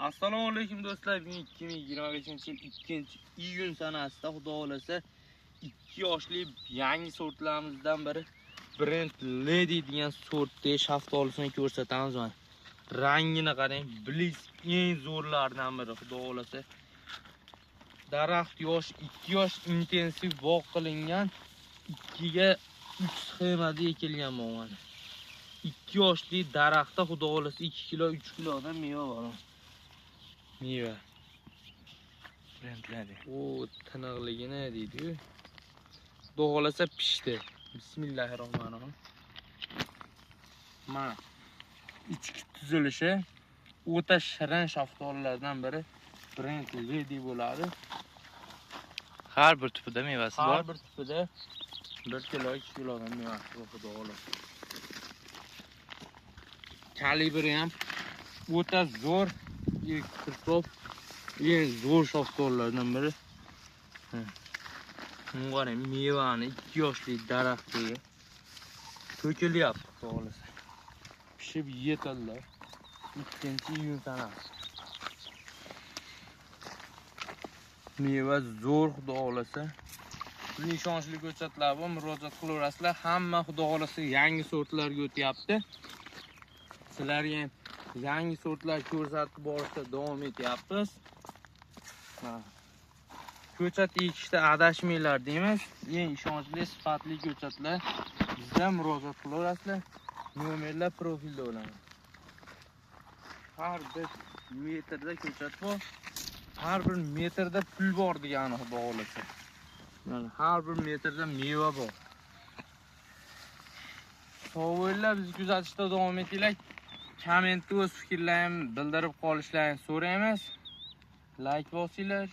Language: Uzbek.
Assalomu alaykum do'stlar. 2025-yil 2-iyun sanasida xudo xolasa 2 yoshli yangi sortlarimizdan biri Brand Lady degan sortda shaftolisini ko'rsatamiz mana. Rangini qarang, Bliss eng zo'rlaridan biri xudo xolasa. Daraxt yosh 2 yosh intensiv bog' qilingan 2 ga 3 sxemada ekilgan mana. 2 yoshli daraxtda xudo xolasa 2 kilo 3 kilodan meva bor. Meva. Brendladi. O tiniqligini deydi-yu. Xudo xolasa pishdi. Bismillahirrohmanirrohim. Mana ichki tuzilishi o'ta shirin shaftolilardan biri Brand Lady bo'ladi. Har bir tupida mevasi bor. Har bir tupida 1 kilo 2 kilodan mevasi bor xudo xolasa. Kalibri ham o'ta zo'r, ko'proq eng zo'r shaftolilardan biri. Bunga mevani 2 yoshli daraxtga to'kilyapti xudo xolasa. Pishib yetildi. 2-iyun sanasi. Meva zo'r xudo xolasa. Sizning ishonchli ko'chatlar bor, murojaat qilaverasizlar. Hamma xudo xolasa yangi sortlarga o'tyapti. Sizlarga ham yangi sortlar ko'rsatib borishda davom etyapmiz. Ko'chat ekishda adashmanglar deymiz. Eng ishonchli, sifatli ko'chatlar bizdan murojaat qilaverasizlar. Nomerlar profilda bo'ladi. Har bir metrda ko'chat bor. Har bir metrda pul bor degani xudo xolasa. Mana har bir metrda meva bor. Savoylar bizni kuzatishda davom etinglar. Kommentda o'z fikrlaringizni bildirib qolishlarini so'raymiz. Like bosinglar.